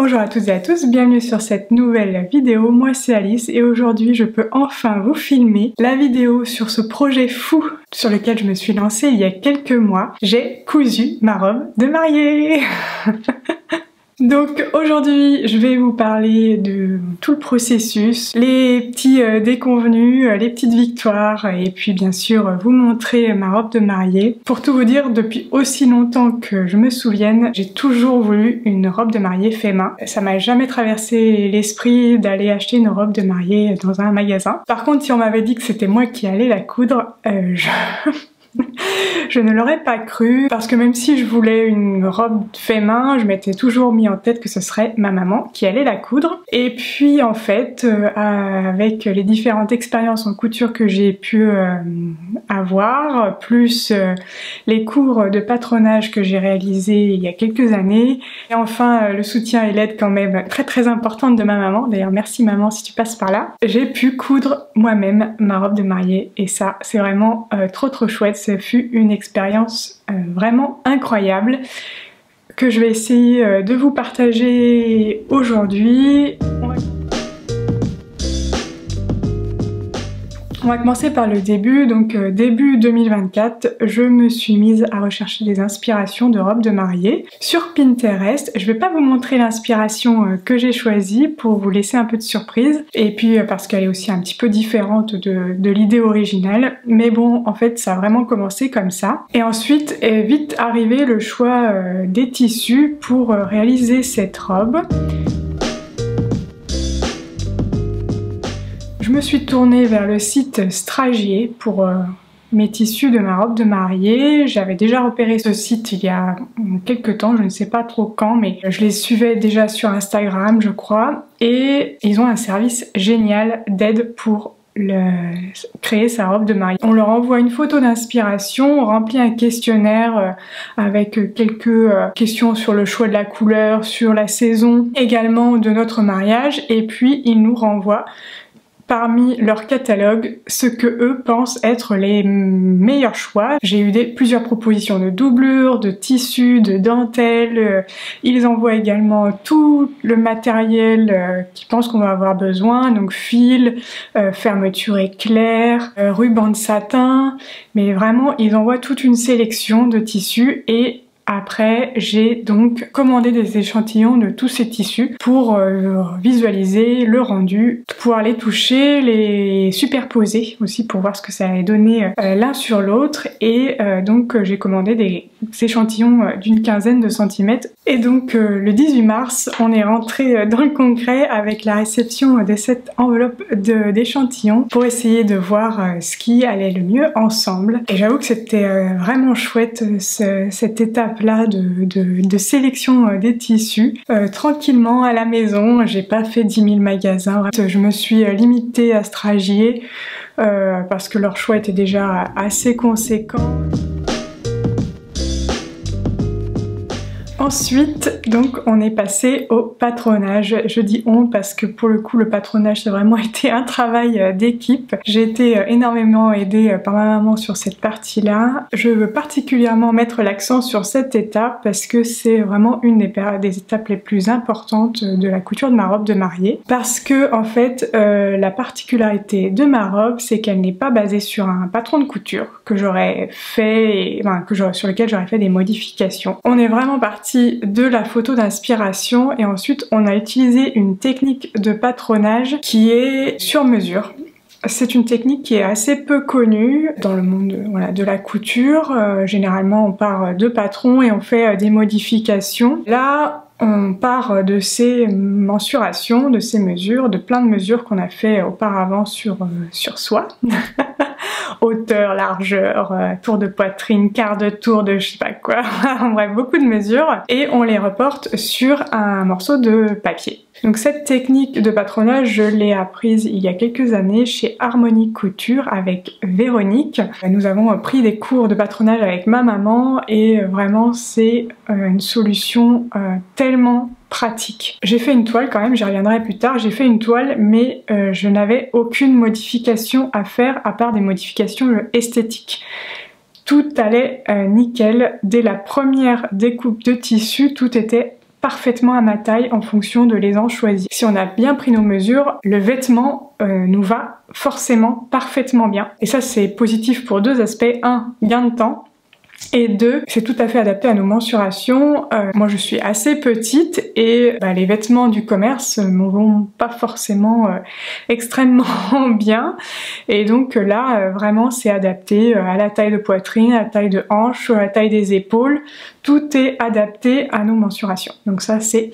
Bonjour à toutes et à tous, bienvenue sur cette nouvelle vidéo, moi c'est Alice et aujourd'hui je peux enfin vous filmer la vidéo sur ce projet fou sur lequel je me suis lancée il y a quelques mois. J'ai cousu ma robe de mariée. Donc aujourd'hui je vais vous parler de tout le processus, les petits déconvenus, les petites victoires et puis bien sûr vous montrer ma robe de mariée. Pour tout vous dire, depuis aussi longtemps que je me souvienne, j'ai toujours voulu une robe de mariée fait main. Ça m'a jamais traversé l'esprit d'aller acheter une robe de mariée dans un magasin. Par contre, si on m'avait dit que c'était moi qui allais la coudre, je ne l'aurais pas cru, parce que même si je voulais une robe fait main, je m'étais toujours mis en tête que ce serait ma maman qui allait la coudre. Et puis en fait, avec les différentes expériences en couture que j'ai pu avoir, plus les cours de patronage que j'ai réalisés il y a quelques années, et enfin le soutien et l'aide quand même très importante de ma maman, d'ailleurs merci maman si tu passes par là, j'ai pu coudre moi-même ma robe de mariée et ça c'est vraiment trop chouette. Ce fut une expérience vraiment incroyable que je vais essayer de vous partager aujourd'hui. On va commencer par le début, donc début 2024, je me suis mise à rechercher des inspirations de robes de mariée sur Pinterest. Je vais pas vous montrer l'inspiration que j'ai choisie pour vous laisser un peu de surprise, et puis parce qu'elle est aussi un petit peu différente de l'idée originale, mais bon, en fait, ça a vraiment commencé comme ça. Et ensuite est vite arrivé le choix des tissus pour réaliser cette robe. Je me suis tournée vers le site Stragier pour mes tissus de ma robe de mariée. J'avais déjà repéré ce site il y a quelques temps, je ne sais pas trop quand, mais je les suivais déjà sur Instagram, je crois. Et ils ont un service génial d'aide pour créer sa robe de mariée. On leur envoie une photo d'inspiration, on remplit un questionnaire avec quelques questions sur le choix de la couleur, sur la saison, également de notre mariage, et puis ils nous renvoient parmi leur catalogue ce que eux pensent être les meilleurs choix. J'ai eu plusieurs propositions de doublures, de tissus, de dentelles. Ils envoient également tout le matériel qu'ils pensent qu'on va avoir besoin, donc fil, fermeture éclair, ruban de satin, mais vraiment ils envoient toute une sélection de tissus. Et après, j'ai donc commandé des échantillons de tous ces tissus pour visualiser le rendu, pouvoir les toucher, les superposer aussi pour voir ce que ça allait donner l'un sur l'autre. Et donc j'ai commandé des échantillons d'une quinzaine de centimètres. Et donc le 18 mars, on est rentré dans le concret avec la réception de cette enveloppe d'échantillons pour essayer de voir ce qui allait le mieux ensemble. Et j'avoue que c'était vraiment chouette cette étape là de sélection des tissus tranquillement à la maison. J'ai pas fait 10 000 magasins, je me suis limitée à Stragier parce que leur choix était déjà assez conséquent. Ensuite, donc, on est passé au patronage. Je dis on parce que pour le coup, le patronage, ça a vraiment été un travail d'équipe. J'ai été énormément aidée par ma maman sur cette partie-là. Je veux particulièrement mettre l'accent sur cette étape parce que c'est vraiment une des étapes les plus importantes de la couture de ma robe de mariée. Parce que, en fait, la particularité de ma robe, c'est qu'elle n'est pas basée sur un patron de couture que j'aurais fait, sur lequel j'aurais fait des modifications. On est vraiment parti de la photo d'inspiration et ensuite on a utilisé une technique de patronage qui est sur mesure. C'est une technique qui est assez peu connue dans le monde de la couture. Généralement on part de patrons et on fait des modifications. Là on part de ces mensurations, de ces mesures, de plein de mesures qu'on a fait auparavant sur soi. Hauteur, largeur, tour de poitrine, quart de tour de je sais pas quoi, bref beaucoup de mesures, et on les reporte sur un morceau de papier. Donc cette technique de patronage, je l'ai apprise il y a quelques années chez Harmonique Couture avec Véronique. Nous avons pris des cours de patronage avec ma maman et vraiment c'est une solution tellement pratique. J'ai fait une toile quand même, j'y reviendrai plus tard, j'ai fait une toile mais je n'avais aucune modification à faire à part des modifications esthétiques. Tout allait nickel, dès la première découpe de tissu, tout était parfaitement à ma taille en fonction de l'aisance choisie. Si on a bien pris nos mesures, le vêtement nous va forcément parfaitement bien. Et ça c'est positif pour deux aspects. Un, gain de temps. Et deux, c'est tout à fait adapté à nos mensurations. Moi je suis assez petite et les vêtements du commerce me vont pas forcément extrêmement bien. Et donc là vraiment c'est adapté à la taille de poitrine, à la taille de hanche, à la taille des épaules. Tout est adapté à nos mensurations. Donc ça c'est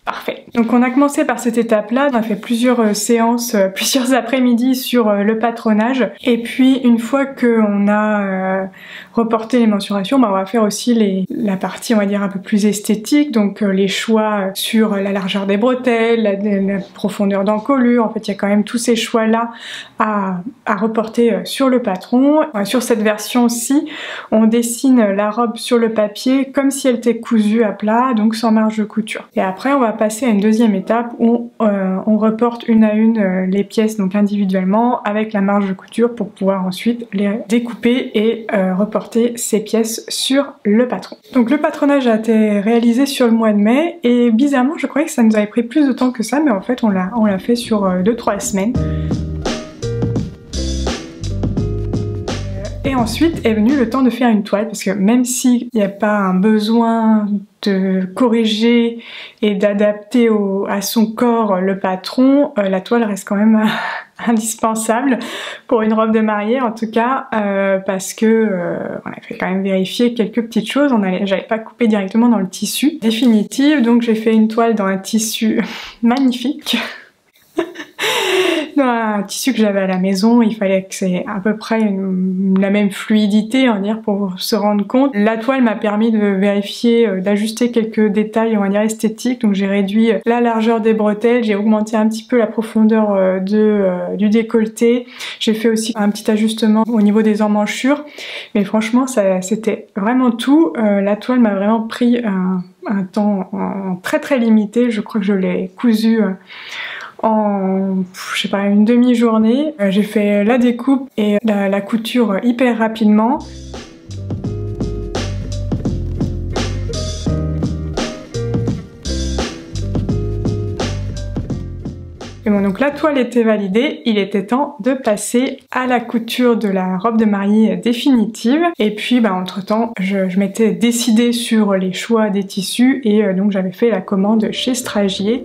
parfait. Donc on a commencé par cette étape-là, on a fait plusieurs séances, plusieurs après-midi sur le patronage. Et puis une fois qu'on a reporté les mensurations, on va faire aussi la partie on va dire un peu plus esthétique, donc les choix sur la largeur des bretelles, la profondeur d'encolure. En fait il y a quand même tous ces choix-là à reporter sur le patron. Sur cette version-ci, on dessine la robe sur le papier comme si elle était cousue à plat, donc sans marge de couture. Et après on va passer à une deuxième étape où on reporte une à une les pièces donc individuellement avec la marge de couture pour pouvoir ensuite les découper et reporter ces pièces sur le patron. Donc le patronage a été réalisé sur le mois de mai et bizarrement je croyais que ça nous avait pris plus de temps que ça, mais en fait on l'a fait sur 2-3 semaines. Et ensuite est venu le temps de faire une toile, parce que même s'il n'y a pas un besoin de corriger et d'adapter à son corps le patron, la toile reste quand même indispensable pour une robe de mariée en tout cas, parce que on a fait quand même vérifier quelques petites choses. J'avais pas coupé directement dans le tissu définitif, donc j'ai fait une toile dans un tissu magnifique. Dans un tissu que j'avais à la maison, il fallait que c'est à peu près la même fluidité, on va dire, pour se rendre compte. La toile m'a permis de vérifier, d'ajuster quelques détails, on va dire, esthétiques. Donc j'ai réduit la largeur des bretelles, j'ai augmenté un petit peu la profondeur du décolleté. J'ai fait aussi un petit ajustement au niveau des emmanchures. Mais franchement, c'était vraiment tout. La toile m'a vraiment pris un temps très très limité. Je crois que je l'ai cousue en, je sais pas, une demi-journée. J'ai fait la découpe et la couture hyper rapidement. Et bon, donc la toile était validée, il était temps de passer à la couture de la robe de mariée définitive. Et puis entre temps, je m'étais décidée sur les choix des tissus et donc j'avais fait la commande chez Stragier.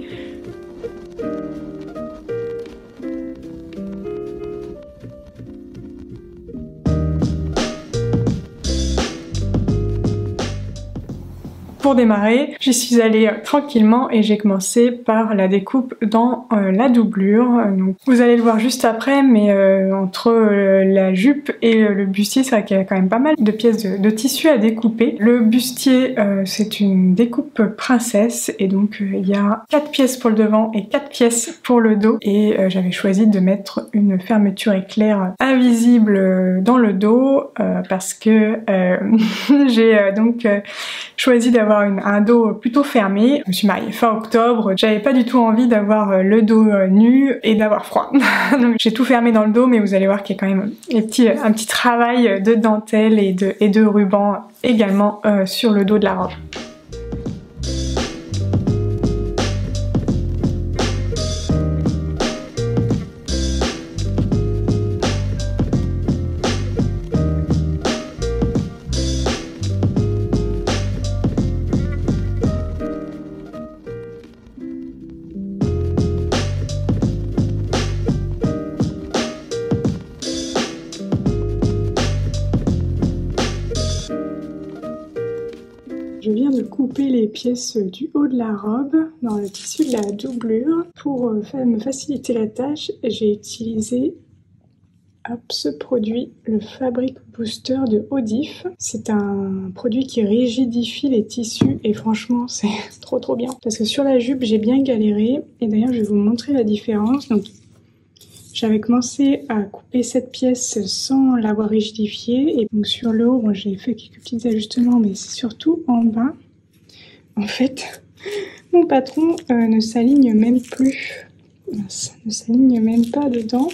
Pour démarrer, j'y suis allée tranquillement et j'ai commencé par la découpe dans la doublure. Donc, vous allez le voir juste après, mais entre la jupe et le bustier, c'est vrai qu'il y a quand même pas mal de pièces de tissu à découper. Le bustier, c'est une découpe princesse et donc il y a 4 pièces pour le devant et 4 pièces pour le dos. Et j'avais choisi de mettre une fermeture éclair invisible dans le dos parce que j'ai donc choisi d'avoir un dos plutôt fermé. Je me suis mariée fin octobre, j'avais pas du tout envie d'avoir le dos nu et d'avoir froid. Donc j'ai tout fermé dans le dos, mais vous allez voir qu'il y a quand même un petit travail de dentelle et de ruban également sur le dos de la robe. Je viens de couper les pièces du haut de la robe dans le tissu de la doublure. Pour me faciliter la tâche, j'ai utilisé ce produit, le Fabric Booster de Odif. C'est un produit qui rigidifie les tissus et franchement c'est trop bien. Parce que sur la jupe j'ai bien galéré et d'ailleurs je vais vous montrer la différence. Donc j'avais commencé à couper cette pièce sans l'avoir rigidifiée et donc sur le haut bon, j'ai fait quelques petits ajustements, mais c'est surtout en bas. En fait, mon patron ne s'aligne même plus, ne s'aligne même pas dedans.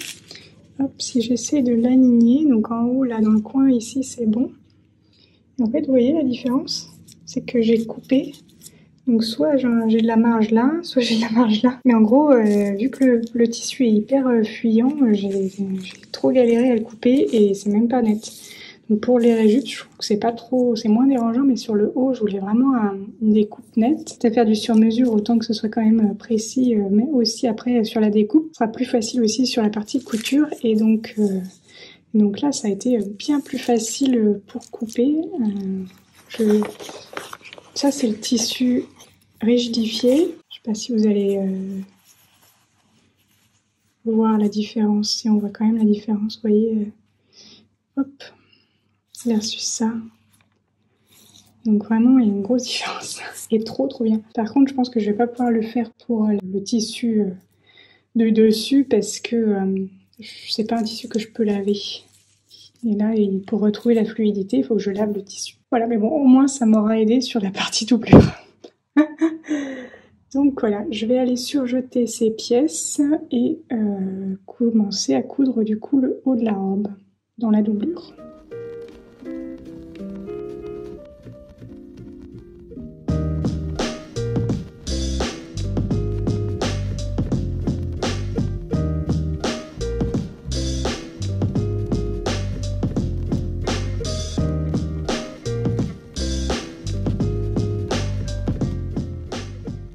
Hop, si j'essaie de l'aligner, donc en haut là dans le coin ici c'est bon. Et en fait vous voyez la différence, c'est que j'ai coupé Donc soit j'ai de la marge là, soit j'ai de la marge là. Mais en gros, vu que le tissu est hyper fuyant, j'ai trop galéré à le couper et c'est même pas net. Donc pour les rejupes, je trouve que c'est pas trop, c'est moins dérangeant, mais sur le haut, je voulais vraiment une découpe nette. Quitte à faire du sur-mesure, autant que ce soit quand même précis, mais aussi après sur la découpe, ce sera plus facile aussi sur la partie couture. Et donc là, ça a été bien plus facile pour couper. Ça, c'est le tissu rigidifié. Je sais pas si vous allez voir la différence. Si on voit quand même la différence, vous voyez. Hop, versus ça. Donc vraiment, il y a une grosse différence. Et trop bien. Par contre, je pense que je vais pas pouvoir le faire pour le tissu de dessus parce que c'est pas un tissu que je peux laver. Et là, pour retrouver la fluidité, il faut que je lave le tissu. Voilà, mais bon, au moins, ça m'aura aidé sur la partie doublure. Donc voilà, je vais aller surjeter ces pièces et commencer à coudre du coup le haut de la robe dans la doublure.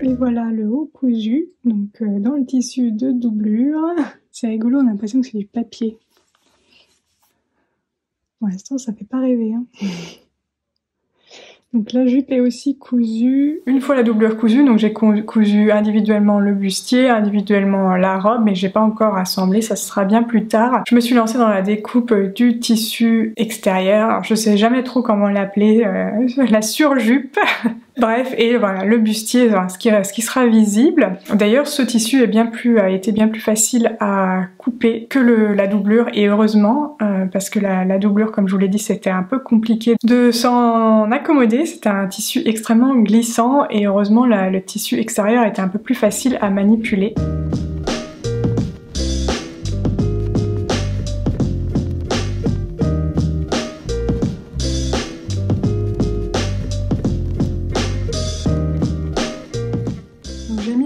Et voilà le haut cousu, donc dans le tissu de doublure. C'est rigolo, on a l'impression que c'est du papier. Pour l'instant, ça fait pas rêver, hein. Donc la jupe est aussi cousue. Une fois la doublure cousue, donc j'ai cousu individuellement le bustier, individuellement la robe, mais j'ai pas encore assemblé, ça sera bien plus tard. Je me suis lancée dans la découpe du tissu extérieur. Alors je sais jamais trop comment l'appeler, la surjupe. Bref, et voilà, le bustier, ce qui sera visible. D'ailleurs, ce tissu a été bien plus facile à couper que la doublure, et heureusement, parce que la doublure, comme je vous l'ai dit, c'était un peu compliqué de s'en accommoder. C'était un tissu extrêmement glissant, et heureusement, le tissu extérieur était un peu plus facile à manipuler.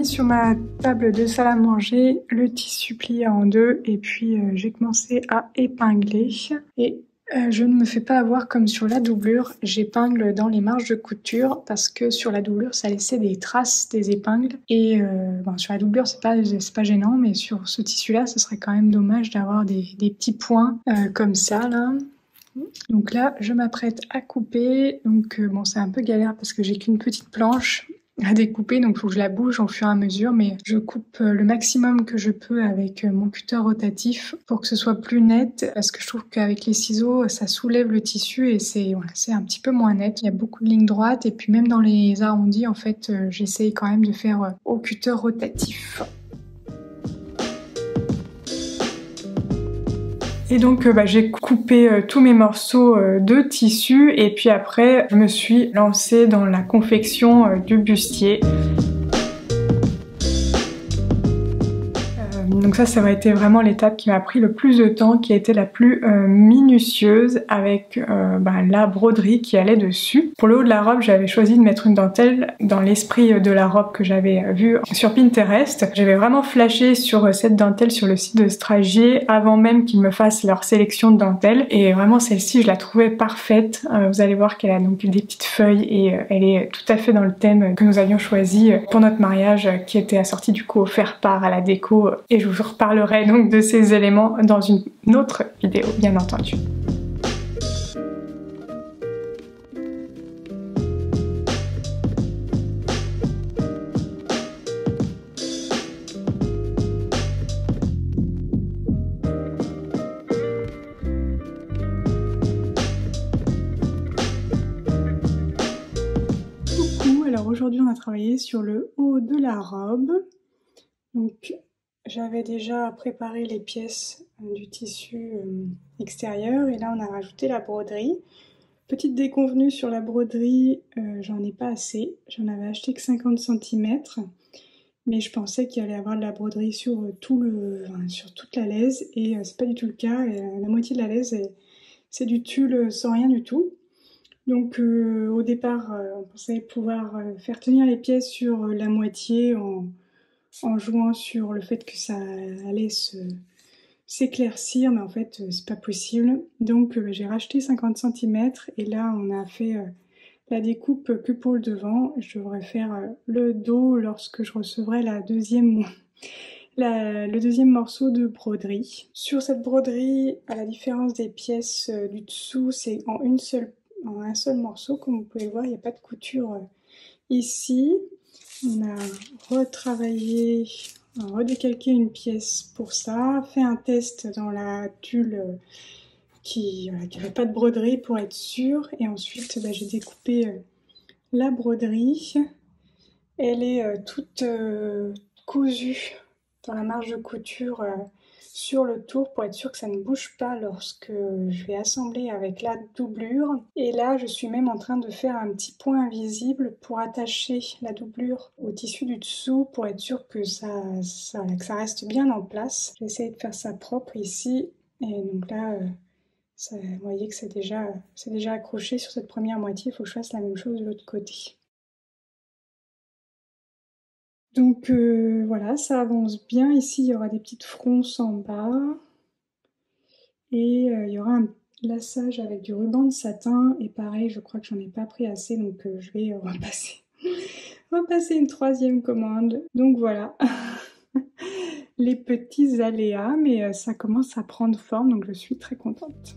Sur ma table de salle à manger, le tissu plié en deux, et puis j'ai commencé à épingler. Et je ne me fais pas avoir comme sur la doublure, j'épingle dans les marges de couture parce que sur la doublure ça laissait des traces des épingles. Et bon, sur la doublure c'est pas gênant, mais sur ce tissu là ce serait quand même dommage d'avoir des petits points comme ça là. Donc là je m'apprête à couper, donc bon c'est un peu galère parce que j'ai qu'une petite planche à découper, donc il faut que je la bouge au fur et à mesure, mais je coupe le maximum que je peux avec mon cutter rotatif pour que ce soit plus net, parce que je trouve qu'avec les ciseaux ça soulève le tissu et c'est un petit peu moins net. Il y a beaucoup de lignes droites, et puis même dans les arrondis en fait j'essaye quand même de faire au cutter rotatif. Et donc j'ai coupé tous mes morceaux de tissu, et puis après je me suis lancée dans la confection du bustier. Donc ça aurait été vraiment l'étape qui m'a pris le plus de temps, qui a été la plus minutieuse, avec la broderie qui allait dessus. Pour le haut de la robe, j'avais choisi de mettre une dentelle dans l'esprit de la robe que j'avais vue sur Pinterest. J'avais vraiment flashé sur cette dentelle sur le site de Stragier avant même qu'ils me fassent leur sélection de dentelles, et vraiment celle-ci je la trouvais parfaite. Vous allez voir qu'elle a donc des petites feuilles, et elle est tout à fait dans le thème que nous avions choisi pour notre mariage, qui était assorti du coup au faire-part à la déco, et je vous reparlerai donc de ces éléments dans une autre vidéo, bien entendu. Coucou, alors aujourd'hui on a travaillé sur le haut de la robe. Donc j'avais déjà préparé les pièces du tissu extérieur, et là on a rajouté la broderie. Petite déconvenue sur la broderie, j'en ai pas assez, j'en avais acheté que 50 cm, mais je pensais qu'il allait y avoir de la broderie sur sur toute la laise, et c'est pas du tout le cas. La moitié de la laise c'est du tulle sans rien du tout. Donc au départ, on pensait pouvoir faire tenir les pièces sur la moitié en jouant sur le fait que ça allait s'éclaircir, mais en fait c'est pas possible. Donc j'ai racheté 50 centimètres et là on a fait la découpe que pour le devant. Je devrais faire le dos lorsque je recevrai le deuxième morceau de broderie. Sur cette broderie, à la différence des pièces du dessous, c'est en un seul morceau. Comme vous pouvez le voir, il n'y a pas de couture ici. On a retravaillé, redécalqué une pièce pour ça, fait un test dans la tulle qui n'avait pas de broderie pour être sûre. Et ensuite, j'ai découpé la broderie. Elle est toute cousue dans la marge de couture sur le tour pour être sûr que ça ne bouge pas lorsque je vais assembler avec la doublure. Et là, je suis même en train de faire un petit point invisible pour attacher la doublure au tissu du dessous pour être sûr que ça reste bien en place. J'ai essayé de faire ça propre ici. Et donc là, vous voyez que c'est déjà accroché sur cette première moitié. Il faut que je fasse la même chose de l'autre côté. Donc voilà, ça avance bien. Ici, il y aura des petites fronces en bas. Et il y aura un laçage avec du ruban de satin. Et pareil, je crois que j'en ai pas pris assez, donc je vais repasser une troisième commande. Donc voilà, les petits aléas, mais ça commence à prendre forme, donc je suis très contente.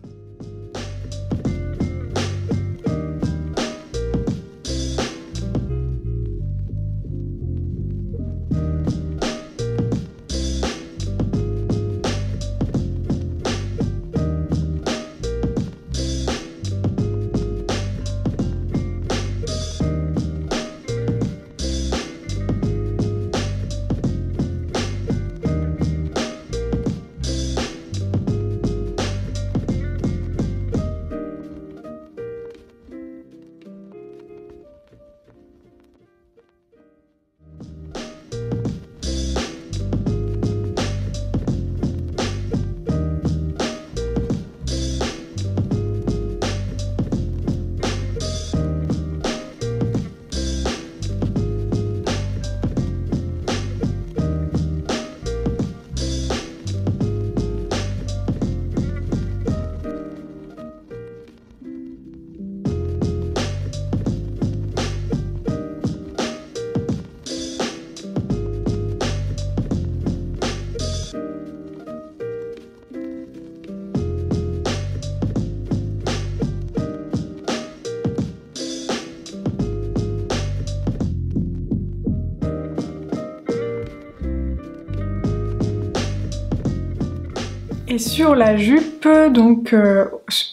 Et sur la jupe, donc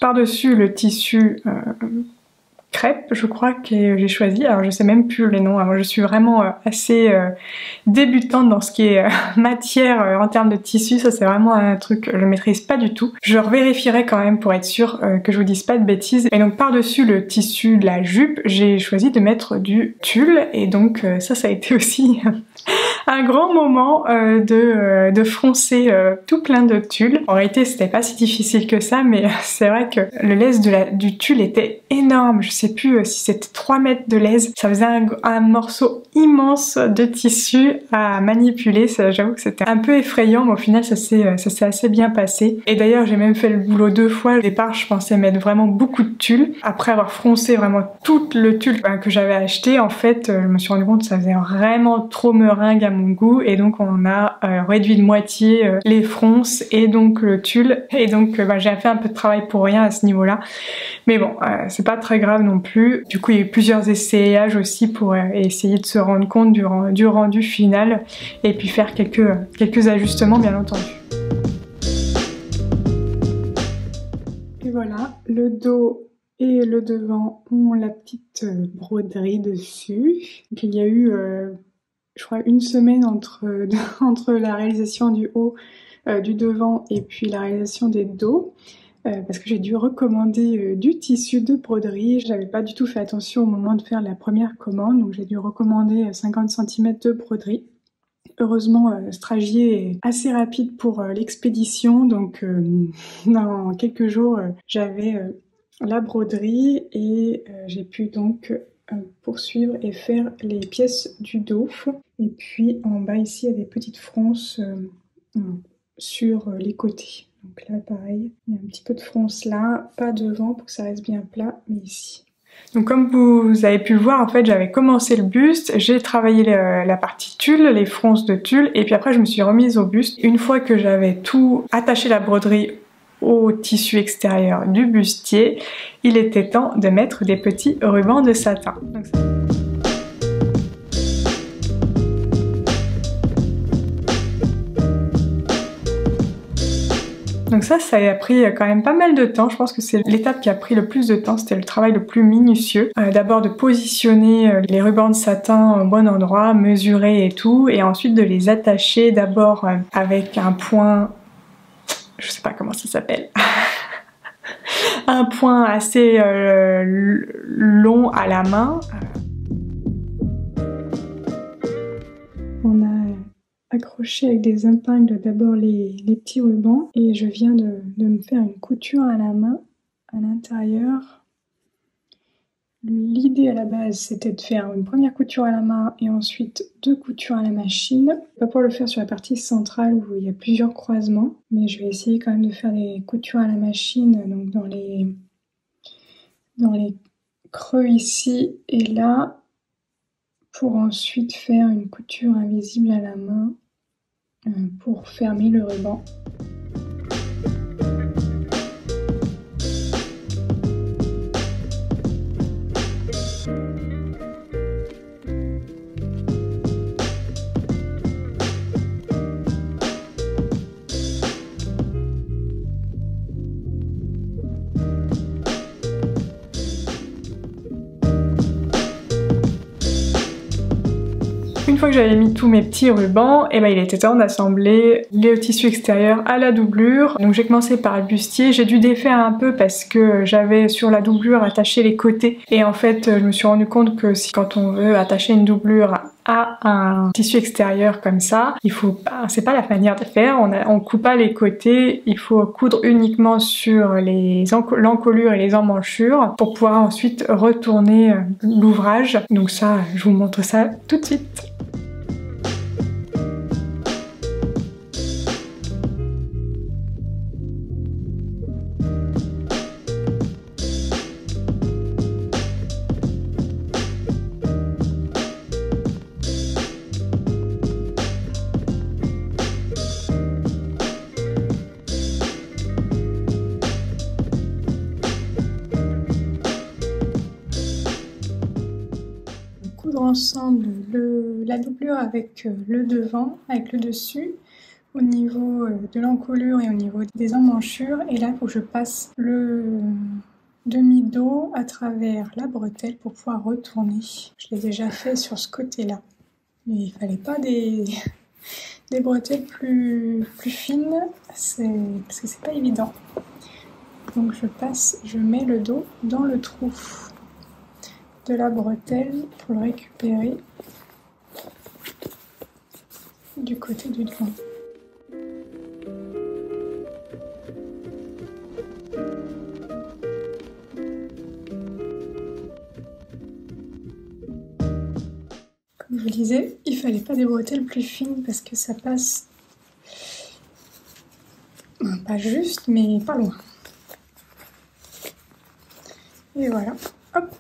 par-dessus le tissu crêpe, je crois que j'ai choisi, alors je sais même plus les noms, alors je suis vraiment assez débutante dans ce qui est matière en termes de tissu, ça c'est vraiment un truc que je maîtrise pas du tout. Je revérifierai quand même pour être sûre que je vous dise pas de bêtises. Et donc par-dessus le tissu de la jupe, j'ai choisi de mettre du tulle, et donc ça a été aussi un grand moment de froncer tout plein de tulle. En réalité c'était pas si difficile que ça, mais c'est vrai que le laise du tulle était énorme. Je sais plus si c'était 3 mètres de laise. Ça faisait un morceau immense de tissu à manipuler. J'avoue que c'était un peu effrayant, mais au final ça s'est assez bien passé. Et d'ailleurs j'ai même fait le boulot 2 fois. Au départ je pensais mettre vraiment beaucoup de tulle. Après avoir froncé vraiment tout le tulle que j'avais acheté, en fait je me suis rendu compte que ça faisait vraiment trop meringue à mon goût, et donc on a réduit de moitié les fronces et donc le tulle, et donc j'ai fait un peu de travail pour rien à ce niveau là, mais bon c'est pas très grave non plus. Du coup il y a eu plusieurs essayages aussi pour essayer de se rendre compte du rendu final, et puis faire quelques ajustements bien entendu. Et voilà, le dos et le devant ont la petite broderie dessus. Donc il y a eu je crois une semaine entre la réalisation du haut, du devant, et puis la réalisation des dos, parce que j'ai dû recommander du tissu de broderie. Je n'avais pas du tout fait attention au moment de faire la première commande, donc j'ai dû recommander 50 cm de broderie. Heureusement, Stragier est assez rapide pour l'expédition, donc dans quelques jours j'avais la broderie et j'ai pu donc poursuivre et faire les pièces du dos. Et puis en bas ici, il y a des petites fronces sur les côtés. Donc là, pareil, il y a un petit peu de fronce là, pas devant pour que ça reste bien plat, mais ici. Donc comme vous avez pu le voir, en fait, j'avais commencé le buste, j'ai travaillé la partie tulle, les fronces de tulle, et puis après je me suis remise au buste. Une fois que j'avais tout attaché la broderie au tissu extérieur du bustier, il était temps de mettre des petits rubans de satin. Donc ça a pris quand même pas mal de temps. Je pense que c'est l'étape qui a pris le plus de temps, c'était le travail le plus minutieux. D'abord de positionner les rubans de satin au bon endroit, mesurer et tout, et ensuite de les attacher d'abord avec un point, je sais pas comment ça s'appelle, un point assez long à la main. On a accroché avec des épingles d'abord les petits rubans et je viens de me faire une couture à la main à l'intérieur. L'idée à la base c'était de faire une première couture à la main et ensuite 2 coutures à la machine. Pas pour le faire sur la partie centrale où il y a plusieurs croisements, mais je vais essayer quand même de faire des coutures à la machine, donc dans les creux ici et là, pour ensuite faire une couture invisible à la main pour fermer le ruban. Une fois que j'avais mis tous mes petits rubans, et ben il était temps d'assembler le tissu extérieur à la doublure. Donc j'ai commencé par le bustier, j'ai dû défaire un peu parce que j'avais sur la doublure attaché les côtés et en fait je me suis rendu compte que quand on veut attacher une doublure à un tissu extérieur comme ça, il faut pas, c'est pas la manière de faire, on coupe pas les côtés, il faut coudre uniquement sur l'encolure et les emmanchures pour pouvoir ensuite retourner l'ouvrage. Donc ça, je vous montre ça tout de suite. Ensemble la doublure avec le devant, avec le dessus, au niveau de l'encolure et au niveau des emmanchures. Et là, il faut que je passe le demi-dos à travers la bretelle pour pouvoir retourner. Je l'ai déjà fait sur ce côté-là, mais il fallait pas des bretelles plus fines, parce que c'est pas évident. Donc je mets le dos dans le trou de la bretelle pour le récupérer du côté du devant. Comme je vous disais, il fallait pas des bretelles plus fines parce que ça passe pas juste mais pas loin. Et voilà, hop.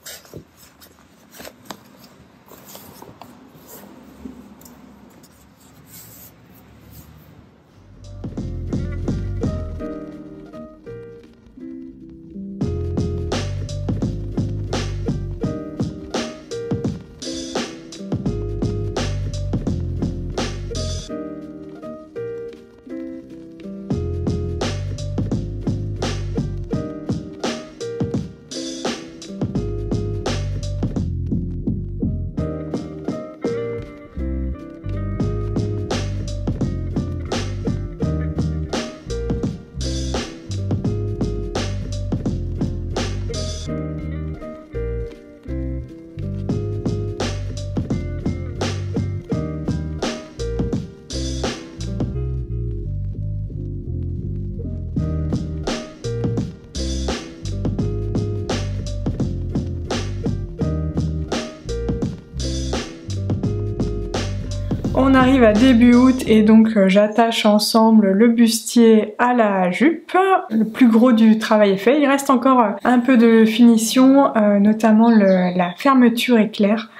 On arrive à début août et donc j'attache ensemble le bustier à la jupe. Le plus gros du travail est fait. Il reste encore un peu de finition, notamment la fermeture éclair.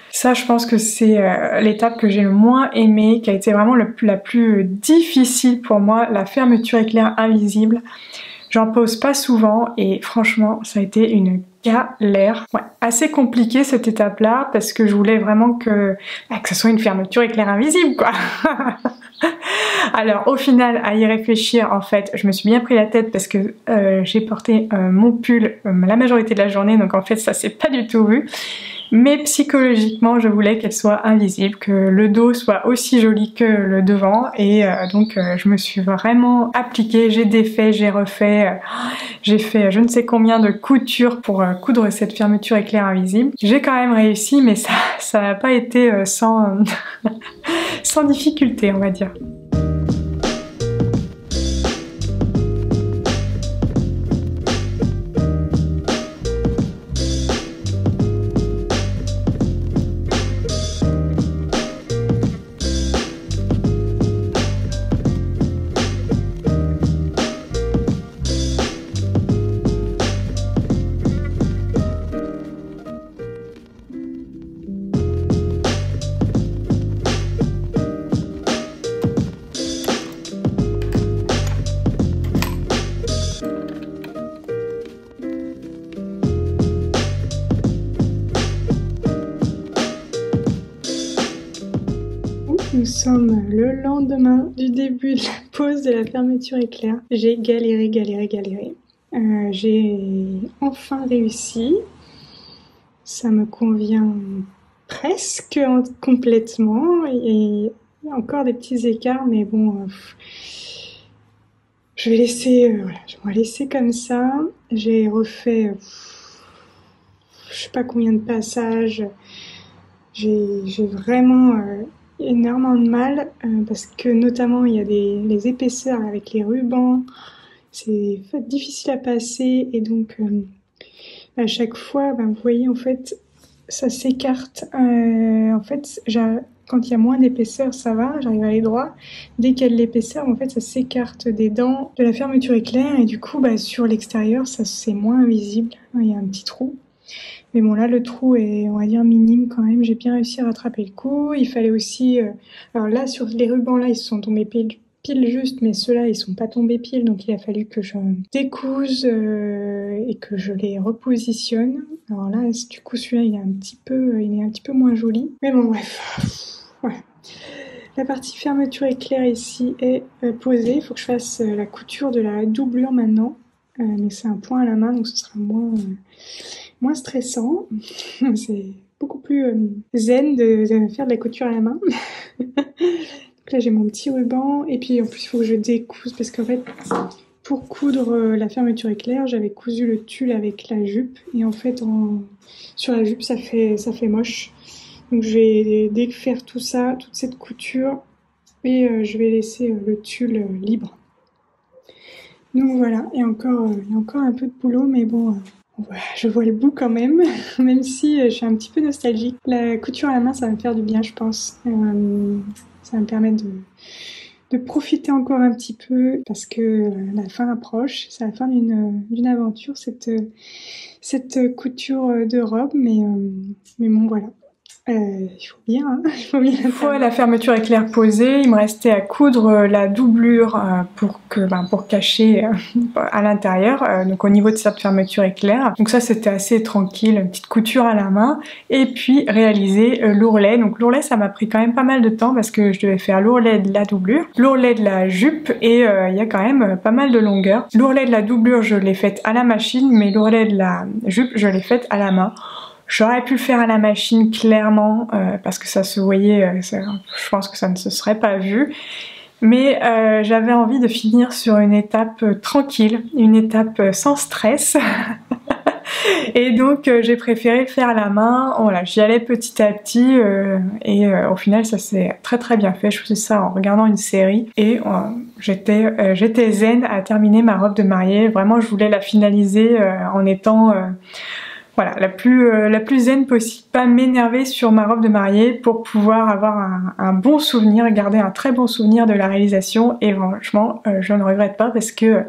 Ça, je pense que c'est l'étape que j'ai le moins aimée, qui a été vraiment la plus difficile pour moi, la fermeture éclair invisible. J'en pose pas souvent et franchement, ça a été une galère. Ouais, assez compliqué cette étape-là parce que je voulais vraiment que ce soit une fermeture éclair invisible, quoi. Alors au final, à y réfléchir, en fait, je me suis bien pris la tête parce que j'ai porté mon pull la majorité de la journée, donc en fait ça s'est pas du tout vu. Mais psychologiquement, je voulais qu'elle soit invisible, que le dos soit aussi joli que le devant. Et donc, je me suis vraiment appliquée. J'ai défait, j'ai refait. J'ai fait je ne sais combien de coutures pour coudre cette fermeture éclair invisible. J'ai quand même réussi, mais ça n'a pas été sans, sans difficulté, on va dire. Nous sommes le lendemain du début de la pause de la fermeture éclair. J'ai galéré. J'ai enfin réussi. Ça me convient presque complètement. Il y a encore des petits écarts, mais bon, je vais laisser, voilà, je vais laisser comme ça. J'ai refait, je sais pas combien de passages. J'ai vraiment énormément de mal parce que notamment il y a les épaisseurs avec les rubans, c'est difficile à passer et donc à chaque fois vous voyez en fait ça s'écarte. En fait quand il y a moins d'épaisseur ça va, j'arrive à aller droit. Dès qu'il y a de l'épaisseur en fait ça s'écarte des dents de la fermeture éclair et du coup sur l'extérieur ça c'est moins visible, il y a un petit trou. Mais bon là le trou est on va dire minime quand même, j'ai bien réussi à rattraper le coup. Il fallait aussi, alors là sur les rubans là ils se sont tombés pile juste, mais ceux-là ils sont pas tombés pile, donc il a fallu que je découse et que je les repositionne. Alors là du coup celui-là il est un petit peu moins joli. Mais bon bref, ouais. La partie fermeture éclair ici est posée, il faut que je fasse la couture de la doublure maintenant. Mais c'est un point à la main donc ce sera moins stressant. C'est beaucoup plus zen de faire de la couture à la main. Donc là j'ai mon petit ruban et puis en plus il faut que je découse parce qu'en fait pour coudre la fermeture éclair j'avais cousu le tulle avec la jupe et en fait sur la jupe ça fait moche. Donc je vais défaire tout ça, toute cette couture et je vais laisser le tulle libre. Donc voilà, il y a encore un peu de boulot mais bon... je vois le bout quand même, même si je suis un petit peu nostalgique. La couture à la main, ça va me faire du bien, je pense. Ça va me permettre de profiter encore un petit peu parce que la fin approche. C'est la fin d'une aventure, cette couture de robe, mais bon, voilà. Il faut bien, hein. Une fois la fermeture éclair posée, il me restait à coudre la doublure pour cacher à l'intérieur, donc au niveau de cette fermeture éclair. Donc ça c'était assez tranquille, une petite couture à la main, et puis réaliser l'ourlet. Donc l'ourlet ça m'a pris quand même pas mal de temps parce que je devais faire l'ourlet de la doublure, l'ourlet de la jupe, et il y a quand même pas mal de longueur. L'ourlet de la doublure je l'ai faite à la machine, mais l'ourlet de la jupe je l'ai faite à la main. J'aurais pu le faire à la machine clairement parce que ça se voyait, je pense que ça ne se serait pas vu. Mais j'avais envie de finir sur une étape tranquille, une étape sans stress. Et donc j'ai préféré le faire à la main. Voilà, j'y allais petit à petit et au final ça s'est très bien fait. Je faisais ça en regardant une série et j'étais zen à terminer ma robe de mariée. Vraiment je voulais la finaliser en étant voilà, la plus zen possible, pas m'énerver sur ma robe de mariée pour pouvoir avoir un bon souvenir, garder un très bon souvenir de la réalisation. Et franchement, je ne regrette pas parce que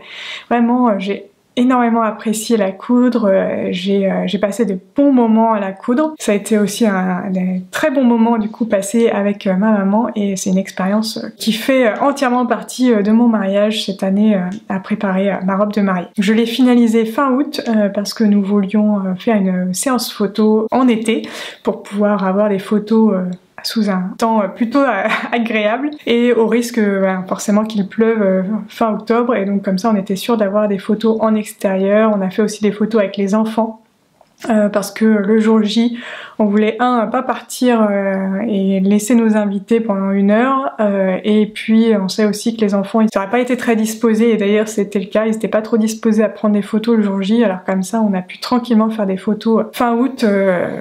vraiment j'ai énormément apprécié la coudre, j'ai passé de bons moments à la coudre. Ça a été aussi un très bon moment du coup passé avec ma maman et c'est une expérience qui fait entièrement partie de mon mariage cette année à préparer ma robe de mariée. Je l'ai finalisée fin août parce que nous voulions faire une séance photo en été pour pouvoir avoir des photos sous un temps plutôt agréable et au risque forcément qu'il pleuve fin octobre, et donc comme ça on était sûr d'avoir des photos en extérieur. On a fait aussi des photos avec les enfants parce que le jour J on voulait pas partir et laisser nos invités pendant 1 heure et puis on sait aussi que les enfants ils n'auraient pas été très disposés, et d'ailleurs c'était le cas, ils n'étaient pas trop disposés à prendre des photos le jour J, alors comme ça on a pu tranquillement faire des photos fin août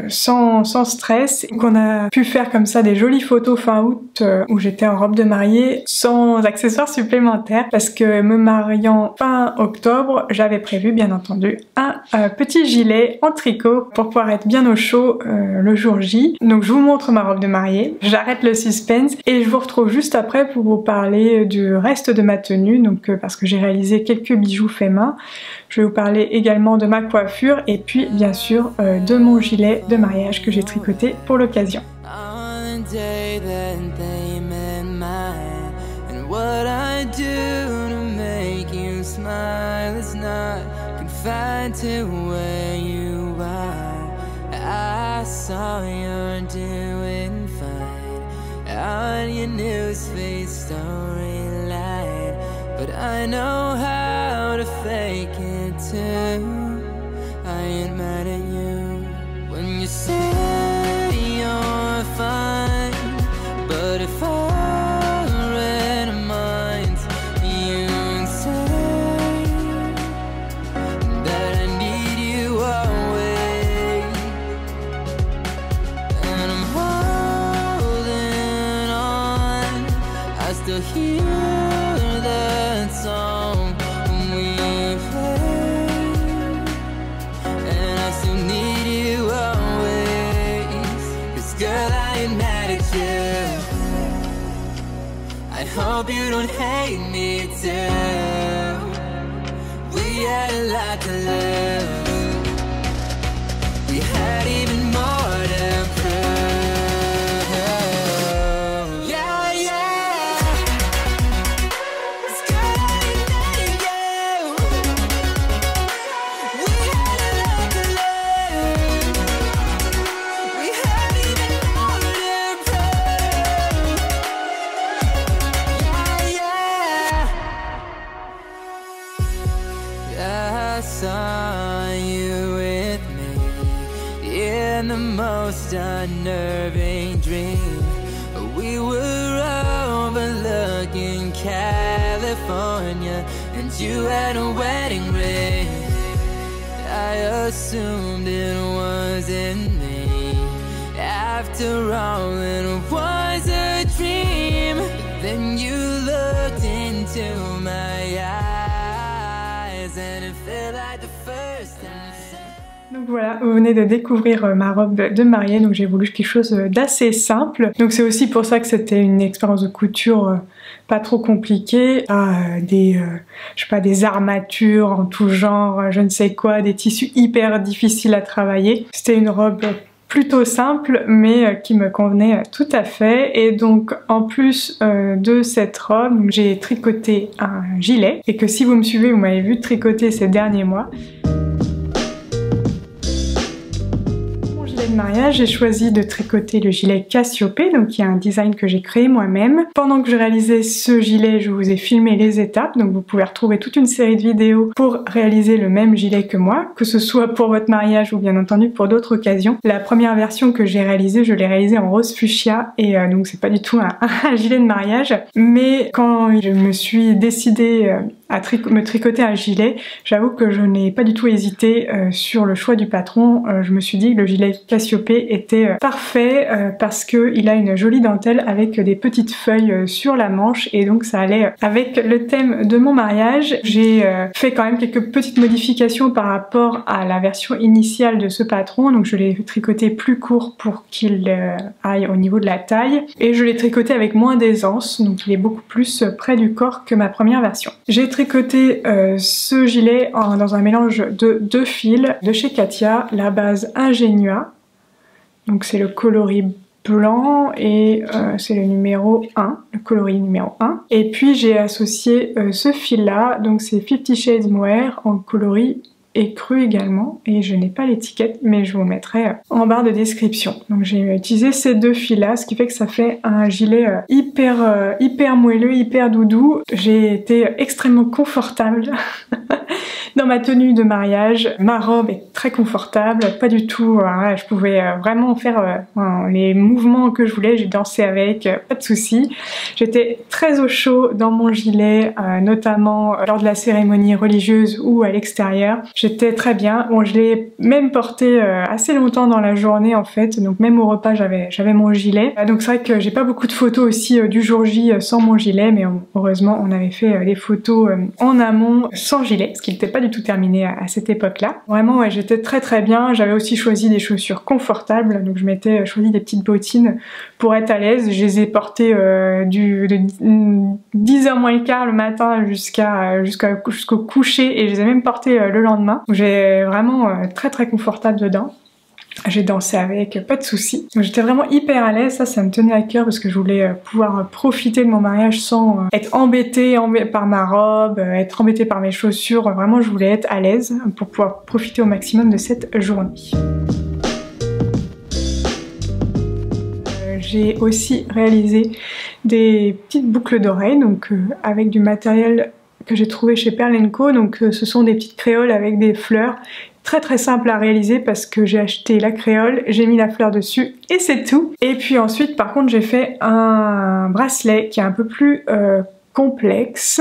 sans stress. Donc on a pu faire comme ça des jolies photos fin août où j'étais en robe de mariée sans accessoires supplémentaires parce que me mariant fin octobre j'avais prévu bien entendu un petit gilet en tricot pour pouvoir être bien au chaud le jour J. Donc je vous montre ma robe de mariée, j'arrête le suspense et je vous retrouve juste après pour vous parler du reste de ma tenue, donc parce que j'ai réalisé quelques bijoux faits main. Je vais vous parler également de ma coiffure et puis bien sûr de mon gilet de mariage que j'ai tricoté pour l'occasion. I saw you're doing fine on your newsfeed storyline, but I know how to fake it too. I ain't mad at you when you say you're fine, but if I read minds, you'd say that I need you always. And I'm holding on, I still hear that song we play, and I still need you always. 'Cause girl, I ain't mad at you. I hope you don't hate me too. We had a lot to lose, we had even more to prove. Yeah, yeah. 'Cause girl, I ain't mad at you. We had a lot to lose, we had even more to prove. Yeah, yeah. I saw you with me in the most unnerving dream. We were overlooking California, and you had a wedding ring. I assumed it wasn't me. After all, it was a dream. Then you looked into my eyes, and it felt like the first time. Donc voilà, vous venez de découvrir ma robe de mariée, donc j'ai voulu quelque chose d'assez simple. Donc c'est aussi pour ça que c'était une expérience de couture pas trop compliquée. Je sais pas, des armatures en tout genre, je ne sais quoi, des tissus hyper difficiles à travailler. C'était une robe plutôt simple mais qui me convenait tout à fait. Et donc en plus de cette robe, j'ai tricoté un gilet, et que si vous me suivez, vous m'avez vu tricoter ces derniers mois. De mariage, j'ai choisi de tricoter le gilet Cassiopée, donc qui est un design que j'ai créé moi-même. Pendant que je réalisais ce gilet, je vous ai filmé les étapes, donc vous pouvez retrouver toute une série de vidéos pour réaliser le même gilet que moi, que ce soit pour votre mariage ou bien entendu pour d'autres occasions. La première version que j'ai réalisée, je l'ai réalisée en rose fuchsia, et donc c'est pas du tout un gilet de mariage, mais quand je me suis décidée à me tricoter un gilet, j'avoue que je n'ai pas du tout hésité sur le choix du patron. Je me suis dit que le gilet Cassiopée était parfait parce qu'il a une jolie dentelle avec des petites feuilles sur la manche et donc ça allait avec le thème de mon mariage. J'ai fait quand même quelques petites modifications par rapport à la version initiale de ce patron, donc je l'ai tricoté plus court pour qu'il aille au niveau de la taille et je l'ai tricoté avec moins d'aisance, donc il est beaucoup plus près du corps que ma première version. J'ai tricoté ce gilet dans un mélange de 2 fils de chez Katia, la base Ingénua, donc c'est le coloris blanc et c'est le numéro 1, le coloris numéro 1. Et puis j'ai associé ce fil là, donc c'est 50 Shades Mohair en coloris écru également, et je n'ai pas l'étiquette mais je vous mettrai en barre de description. Donc j'ai utilisé ces 2 fils là, ce qui fait que ça fait un gilet hyper moelleux, hyper doudou. J'ai été extrêmement confortable dans ma tenue de mariage. Ma robe est très confortable, pas du tout, voilà, je pouvais vraiment faire les mouvements que je voulais, j'ai dansé avec, pas de soucis. J'étais très au chaud dans mon gilet, notamment lors de la cérémonie religieuse ou à l'extérieur. J'étais très bien. Bon, je l'ai même porté assez longtemps dans la journée en fait, donc même au repas j'avais mon gilet. Donc c'est vrai que j'ai pas beaucoup de photos aussi du jour J sans mon gilet, mais heureusement on avait fait des photos en amont sans gilet, ce qui n'était pas du tout terminé à cette époque-là. Vraiment ouais, j'étais très bien. J'avais aussi choisi des chaussures confortables, donc je m'étais choisi des petites bottines pour être à l'aise. Je les ai portées de 10h moins le quart le matin jusqu'au coucher et je les ai même portées le lendemain. J'ai vraiment très confortable dedans. J'ai dansé avec, pas de soucis. J'étais vraiment hyper à l'aise, ça me tenait à cœur parce que je voulais pouvoir profiter de mon mariage sans être embêtée par ma robe, être embêtée par mes chaussures. Vraiment, je voulais être à l'aise pour pouvoir profiter au maximum de cette journée. J'ai aussi réalisé des petites boucles d'oreilles, donc avec du matériel que j'ai trouvé chez Pearl & Co. Donc ce sont des petites créoles avec des fleurs. Très simple à réaliser parce que j'ai acheté la créole, j'ai mis la fleur dessus et c'est tout. Et puis ensuite par contre j'ai fait un bracelet qui est un peu plus complexe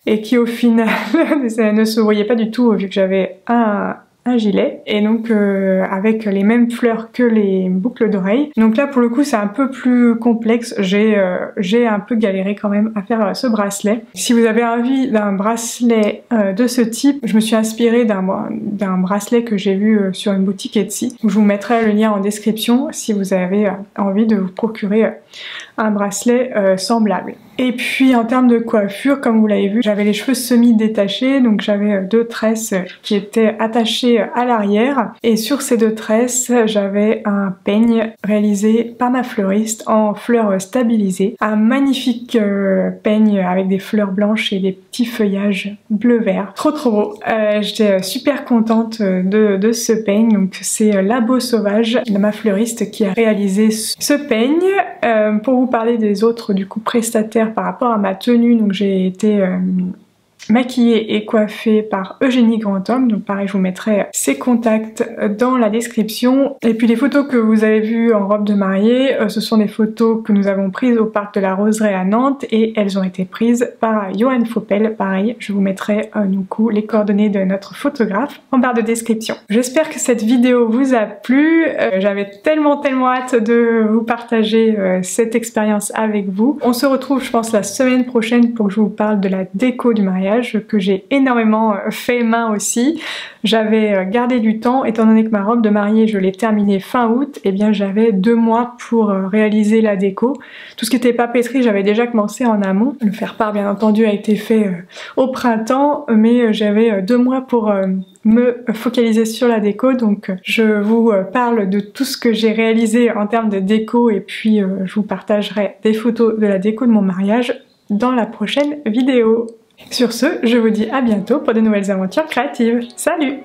et qui au final ne se voyait pas du tout vu que j'avais un gilet et donc avec les mêmes fleurs que les boucles d'oreilles. Donc là pour le coup c'est un peu plus complexe, j'ai un peu galéré quand même à faire ce bracelet. Si vous avez envie d'un bracelet de ce type, je me suis inspirée d'un bracelet que j'ai vu sur une boutique Etsy. Je vous mettrai le lien en description si vous avez envie de vous procurer un bracelet semblable. Et puis en termes de coiffure, comme vous l'avez vu, j'avais les cheveux semi-détachés, donc j'avais 2 tresses qui étaient attachées à l'arrière. Et sur ces 2 tresses, j'avais un peigne réalisé par ma fleuriste en fleurs stabilisées. Un magnifique peigne avec des fleurs blanches et des petits feuillages bleu-vert. Trop beau. J'étais super contente de ce peigne. Donc c'est Labo Sauvage de ma fleuriste qui a réalisé ce peigne. Pour vous parler des autres du coup prestataires par rapport à ma tenue, donc j'ai été maquillée et coiffée par Eugénie Grandhomme, donc pareil je vous mettrai ses contacts dans la description. Et puis les photos que vous avez vues en robe de mariée, ce sont des photos que nous avons prises au parc de la Roseraie à Nantes et elles ont été prises par Johan Faupel. Pareil je vous mettrai du coup les coordonnées de notre photographe en barre de description. J'espère que cette vidéo vous a plu, j'avais tellement hâte de vous partager cette expérience avec vous. On se retrouve je pense la semaine prochaine pour que je vous parle de la déco du mariage que j'ai énormément fait main aussi. J'avais gardé du temps, étant donné que ma robe de mariée je l'ai terminée fin août, et bien j'avais 2 mois pour réaliser la déco. Tout ce qui était papeterie j'avais déjà commencé en amont. Le faire-part bien entendu a été fait au printemps, mais j'avais 2 mois pour me focaliser sur la déco, donc je vous parle de tout ce que j'ai réalisé en termes de déco et puis je vous partagerai des photos de la déco de mon mariage dans la prochaine vidéo. Sur ce, je vous dis à bientôt pour de nouvelles aventures créatives. Salut!